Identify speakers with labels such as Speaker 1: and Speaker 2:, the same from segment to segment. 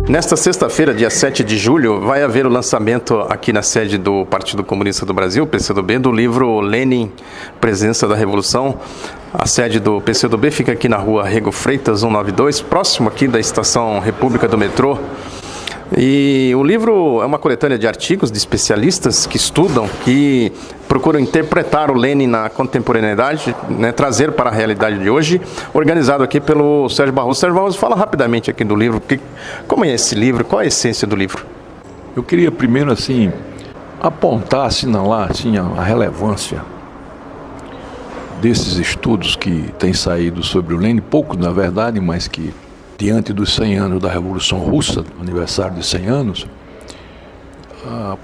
Speaker 1: Nesta sexta-feira, dia 7 de julho, vai haver o lançamento aqui na sede do Partido Comunista do Brasil, PCdoB, do livro Lenin, Presença da Revolução. A sede do PCdoB fica aqui na rua Rego Freitas, 192, próximo aqui da estação República do metrô. E o livro é uma coletânea de artigos de especialistas que estudam, que procuram interpretar o Lenin na contemporaneidade, né, trazer para a realidade de hoje, organizado aqui pelo Sérgio Barroso. Sérgio Barroso, fala rapidamente aqui do livro, como é esse livro, qual é a essência do livro?
Speaker 2: Eu queria primeiro, apontar, assinalar, a relevância desses estudos que têm saído sobre o Lenin, poucos na verdade, mas que diante dos 100 anos da Revolução Russa, aniversário de 100 anos,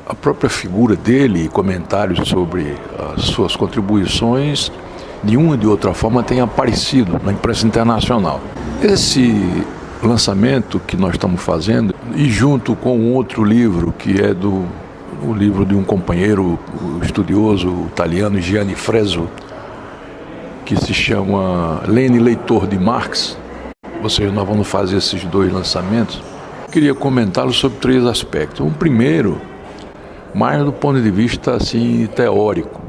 Speaker 2: a própria figura dele e comentários sobre as suas contribuições, de uma e de outra forma, têm aparecido na imprensa internacional. Esse lançamento que nós estamos fazendo, e junto com outro livro, que é o livro de um companheiro estudioso italiano, Gianni Freso, que se chama Lenin, Leitor de Marx, ou seja, nós vamos fazer esses dois lançamentos. Eu queria comentá-los sobre três aspectos. Um primeiro, mais do ponto de vista teórico.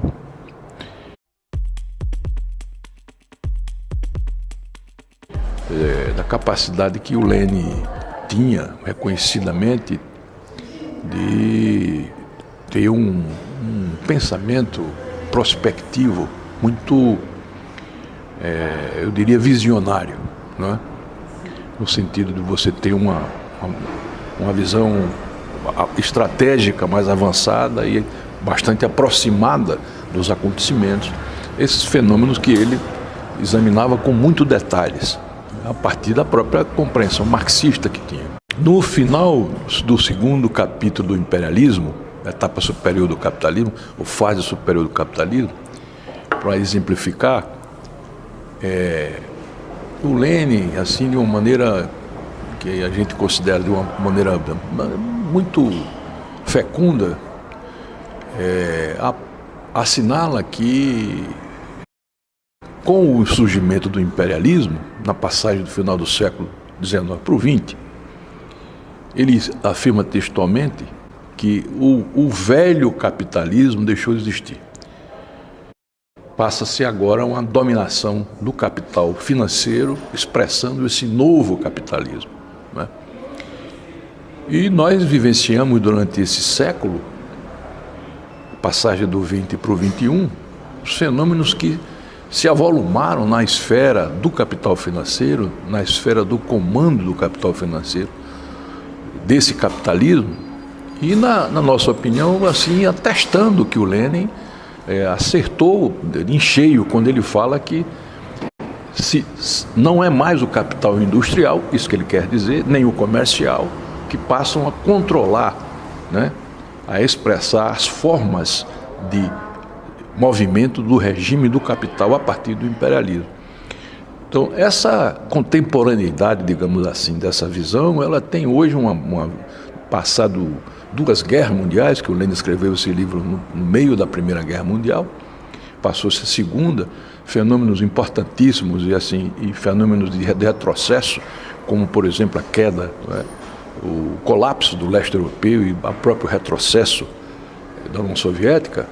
Speaker 2: Da capacidade que o Lenin tinha, reconhecidamente, de ter um pensamento prospectivo muito, eu diria, visionário, não é? No sentido de você ter uma visão estratégica mais avançada e bastante aproximada dos acontecimentos, esses fenômenos que ele examinava com muitos detalhes, a partir da própria compreensão marxista que tinha. No final do segundo capítulo do imperialismo, a etapa superior do capitalismo, ou fase superior do capitalismo, para exemplificar, o Lenin, de uma maneira que a gente considera de uma maneira muito fecunda, assinala que com o surgimento do imperialismo, na passagem do final do século XIX para o XX, ele afirma textualmente que o velho capitalismo deixou de existir. Passa-se agora uma dominação do capital financeiro, expressando esse novo capitalismo, né? E nós vivenciamos durante esse século, passagem do 20 para o 21, os fenômenos que se avolumaram na esfera do capital financeiro, na esfera do comando do capital financeiro, desse capitalismo, e na nossa opinião, atestando que o Lenin acertou em cheio quando ele fala que não é mais o capital industrial, isso que ele quer dizer, nem o comercial, que passam a controlar, né, a expressar as formas de movimento do regime do capital a partir do imperialismo. Então, essa contemporaneidade, digamos assim, dessa visão, ela tem hoje passado 2 guerras mundiais, que o Lenin escreveu esse livro no meio da Primeira Guerra Mundial, passou-se a Segunda, fenômenos importantíssimos e fenômenos de retrocesso, como, por exemplo, a queda, né, o colapso do leste europeu e o próprio retrocesso da União Soviética,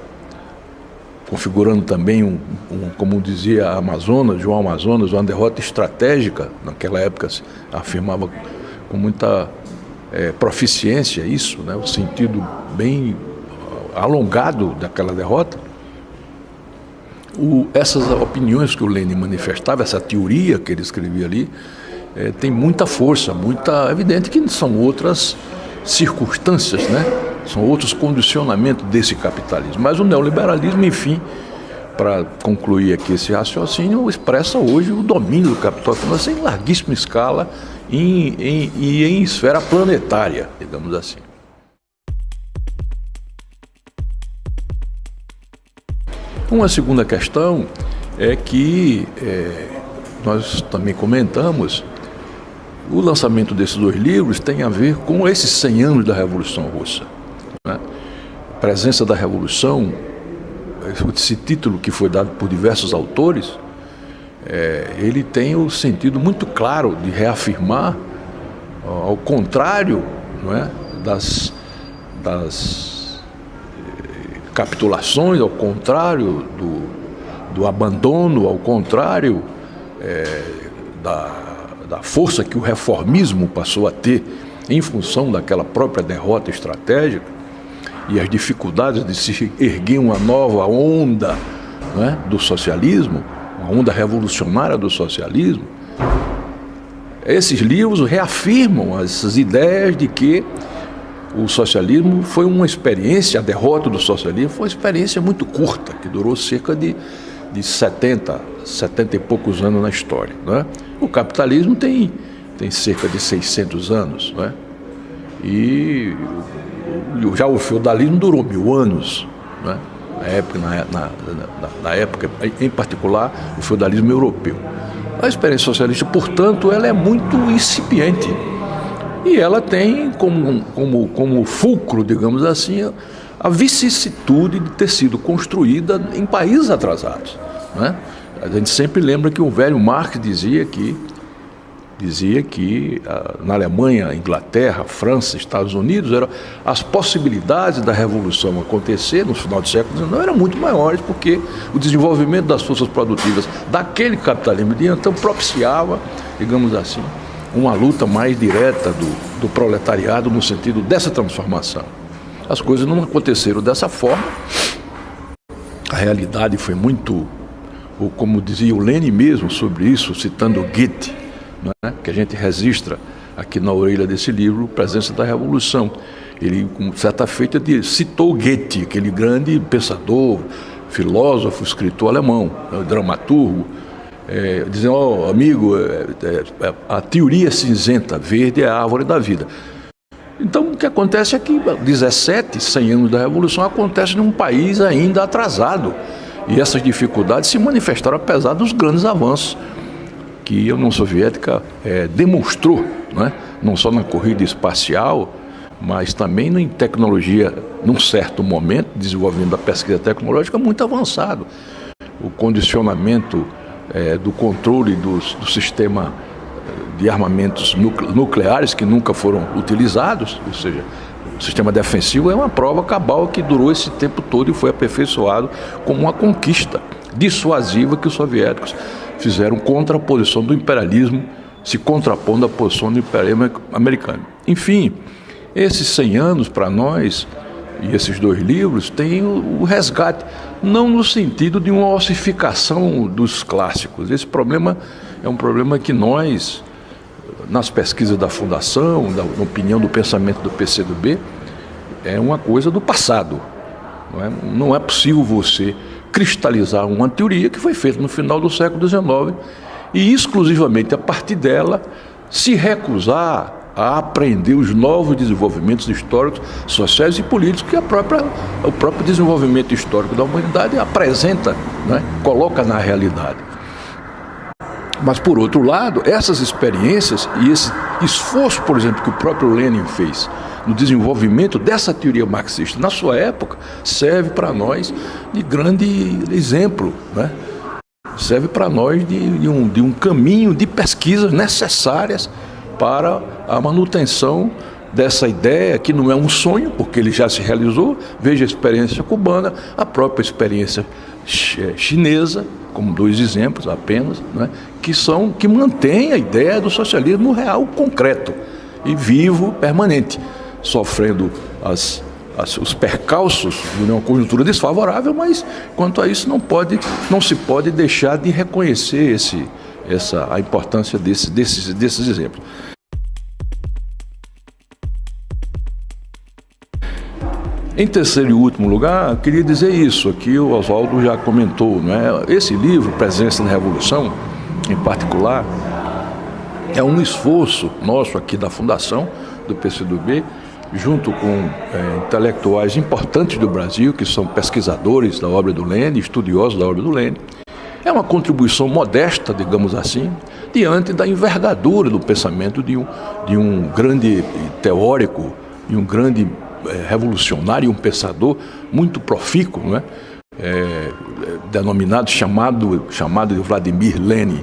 Speaker 2: configurando também, como dizia João Amazonas, uma derrota estratégica. Naquela época se afirmava com muita proficiência isso, né, o sentido bem alongado daquela derrota. Essas opiniões que o Lenin manifestava, essa teoria que ele escrevia ali, tem muita força, evidente que são outras circunstâncias, né? São outros condicionamentos desse capitalismo. Mas o neoliberalismo, enfim, para concluir aqui esse raciocínio, expressa hoje o domínio do capital financeiro em larguíssima escala e em esfera planetária, digamos assim. Uma segunda questão é que nós também comentamos, o lançamento desses 2 livros tem a ver com esses 100 anos da Revolução Russa, né? A presença da Revolução, esse título que foi dado por diversos autores, ele tem o sentido muito claro de reafirmar ao contrário, não é, das capitulações, ao contrário do abandono, ao contrário da força que o reformismo passou a ter em função daquela própria derrota estratégica e as dificuldades de se erguer uma nova onda, né, do socialismo, uma onda revolucionária do socialismo. Esses livros reafirmam essas ideias de que o socialismo foi uma experiência, a derrota do socialismo foi uma experiência muito curta, que durou cerca de 70 e poucos anos na história, né? O capitalismo tem cerca de 600 anos, né? E já o feudalismo durou 1000 anos, né? Na época, em particular, o feudalismo europeu. A experiência socialista, portanto, ela é muito incipiente. E ela tem como fulcro, digamos assim, a vicissitude de ter sido construída em países atrasados, né? A gente sempre lembra que o velho Marx dizia que na Alemanha, Inglaterra, França, Estados Unidos, as possibilidades da revolução acontecer no final do século XIX eram muito maiores, porque o desenvolvimento das forças produtivas daquele capitalismo de então propiciava, digamos assim, uma luta mais direta do proletariado no sentido dessa transformação. As coisas não aconteceram dessa forma. A realidade foi muito, ou como dizia o Lenin mesmo sobre isso, citando Goethe, né, que a gente registra aqui na orelha desse livro, Presença da Revolução. Ele, com certa feita, citou Goethe, aquele grande pensador, filósofo, escritor alemão, dramaturgo, dizendo, amigo, a teoria cinzenta, verde é a árvore da vida. Então, o que acontece é que 100 anos da Revolução acontece num país ainda atrasado. E essas dificuldades se manifestaram apesar dos grandes avanços que a União Soviética demonstrou, né? Não só na corrida espacial, mas também em tecnologia, num certo momento, desenvolvimento da pesquisa tecnológica muito avançado. O condicionamento do controle do sistema de armamentos nucleares que nunca foram utilizados, ou seja, o sistema defensivo é uma prova cabal que durou esse tempo todo e foi aperfeiçoado como uma conquista dissuasiva que os soviéticos fizeram contra a posição do imperialismo, se contrapondo à posição do imperialismo americano. Enfim, esses 100 anos para nós, e esses 2 livros, têm o resgate, não no sentido de uma ossificação dos clássicos. Esse problema é um problema que nós, nas pesquisas da Fundação, na opinião do pensamento do PCdoB, é uma coisa do passado. Não é possível você cristalizar uma teoria que foi feita no final do século XIX e exclusivamente a partir dela se recusar a aprender os novos desenvolvimentos históricos, sociais e políticos que o próprio desenvolvimento histórico da humanidade apresenta, né, coloca na realidade. Mas, por outro lado, essas experiências e esse esforço, por exemplo, que o próprio Lenin fez no desenvolvimento dessa teoria marxista na sua época, serve para nós de grande exemplo, né? Serve para nós de um caminho de pesquisas necessárias para a manutenção dessa ideia, que não é um sonho, porque ele já se realizou. Veja a experiência cubana, a própria experiência chinesa, como 2 exemplos apenas, né, que mantém a ideia do socialismo real, concreto e vivo, permanente, sofrendo os percalços de uma conjuntura desfavorável, mas quanto a isso não se pode deixar de reconhecer a importância desses exemplos. Em terceiro e último lugar, eu queria dizer isso, aqui o Oswaldo já comentou, né? Esse livro, Presença na Revolução, em particular, é um esforço nosso aqui da Fundação, do PCdoB, junto com intelectuais importantes do Brasil, que são pesquisadores da obra do Lenin, estudiosos da obra do Lenin. É uma contribuição modesta, digamos assim, diante da envergadura do pensamento de um grande teórico, de um grande revolucionário, um pensador muito profícuo, né? chamado de Vladimir Lenin.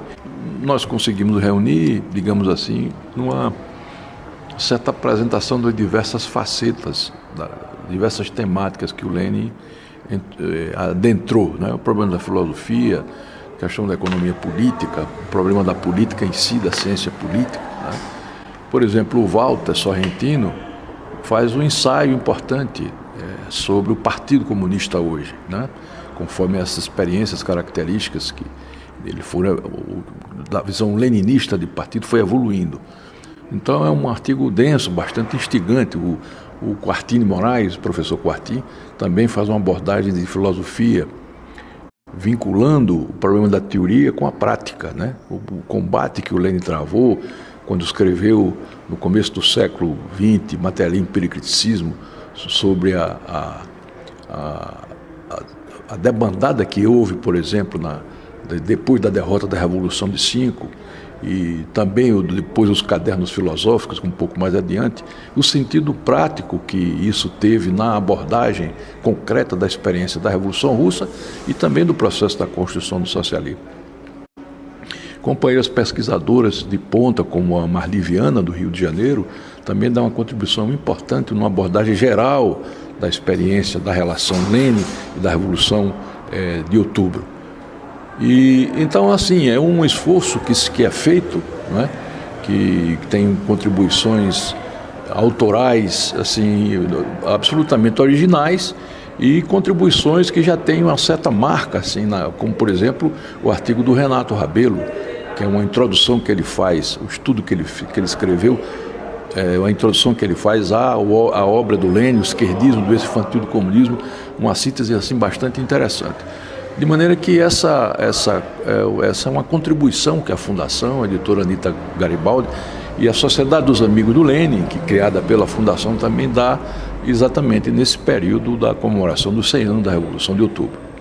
Speaker 2: Nós conseguimos reunir, digamos assim, certa apresentação de diversas facetas, diversas temáticas que o Lenin adentrou, né? O problema da filosofia, a questão da economia política, o problema da política em si, da ciência política, né? Por exemplo, o Walter Sorrentino faz um ensaio importante sobre o Partido Comunista hoje, né? Conforme essas experiências características que ele da visão leninista de partido foi evoluindo. Então é um artigo denso, bastante instigante. O Quartini Moraes, o professor Quartini, também faz uma abordagem de filosofia, vinculando o problema da teoria com a prática, né? O combate que o Lenin travou quando escreveu, no começo do século XX, Materialismo e Pericriticismo, sobre a debandada que houve, por exemplo, depois da derrota da Revolução de 5, e também depois os cadernos filosóficos, um pouco mais adiante, o sentido prático que isso teve na abordagem concreta da experiência da Revolução Russa e também do processo da construção do socialismo. Companheiras pesquisadoras de ponta, como a Marli Viana, do Rio de Janeiro, também dão uma contribuição importante numa abordagem geral da experiência da relação Lenin e da Revolução de Outubro. E então, assim, é um esforço que é feito, né, que tem contribuições autorais, assim, absolutamente originais, e contribuições que já têm uma certa marca, assim, como, por exemplo, o artigo do Renato Rabelo, que é uma introdução que ele faz, o estudo que ele escreveu, uma introdução que ele faz à obra do Lenin, o esquerdismo, doença infantil do comunismo, uma síntese assim bastante interessante. De maneira que essa é uma contribuição que a Fundação, a editora Anita Garibaldi e a Sociedade dos Amigos do Lenin, que criada pela Fundação, também dá exatamente nesse período da comemoração dos 100 anos da Revolução de Outubro.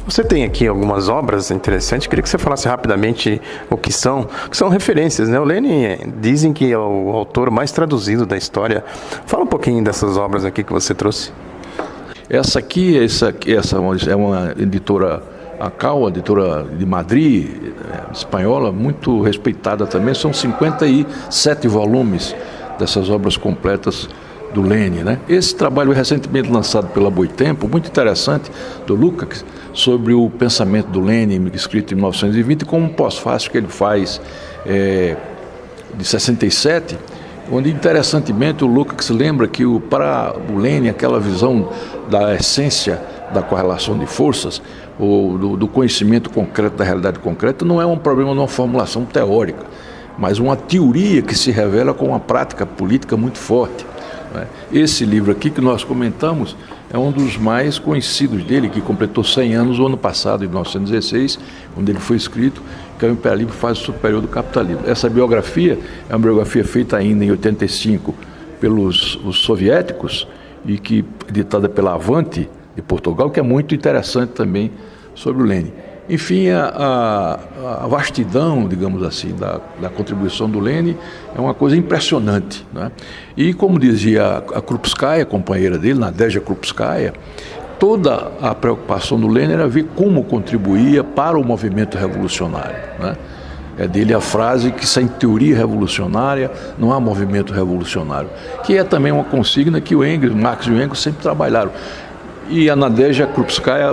Speaker 1: Você tem aqui algumas obras interessantes, queria que você falasse rapidamente o que são referências, né? O Lenin dizem que é o autor mais traduzido da história. Fala um pouquinho dessas obras aqui que você trouxe.
Speaker 2: Essa é uma editora, a Cal, editora de Madrid, espanhola, muito respeitada também. São 57 volumes dessas obras completas do Lenin, né? Esse trabalho recentemente lançado pela Boitempo, muito interessante, do Lukács, sobre o pensamento do Lenin, escrito em 1920, com um pós-fácil que ele faz de 67, onde, interessantemente, o Lukács lembra que para o Lenin, aquela visão da essência da correlação de forças, ou do conhecimento concreto da realidade concreta, não é um problema de uma formulação teórica, mas uma teoria que se revela com uma prática política muito forte. Esse livro aqui que nós comentamos é um dos mais conhecidos dele, que completou 100 anos o ano passado, em 1916, quando ele foi escrito, que é o Imperialismo Fase Superior do Capitalismo. Essa biografia é uma biografia feita ainda em 85 pelos os soviéticos e que editada pela Avante de Portugal, que é muito interessante também sobre o Lenin. Enfim, a vastidão, digamos assim, da contribuição do Lenin é uma coisa impressionante, né? E como dizia a Krupskaya, companheira dele, Nadezhda Krupskaya, toda a preocupação do Lenin era ver como contribuía para o movimento revolucionário, né? É dele a frase que sem teoria revolucionária não há movimento revolucionário, que é também uma consigna que Marx e o Engels sempre trabalharam. E a Nadezhda Krupskaya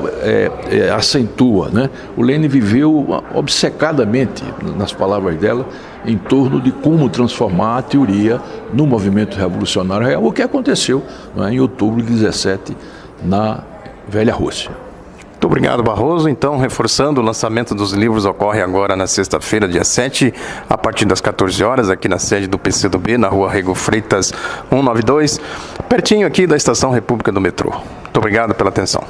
Speaker 2: acentua, né? O Lenin viveu obcecadamente, nas palavras dela, em torno de como transformar a teoria no movimento revolucionário real, o que aconteceu, né, em outubro de 17, na velha Rússia.
Speaker 1: Muito obrigado, Barroso. Então, reforçando, o lançamento dos livros ocorre agora na sexta-feira, dia 7, a partir das 14 horas, aqui na sede do PCdoB, na rua Rego Freitas 192, pertinho aqui da Estação República do Metrô. Muito obrigado pela atenção.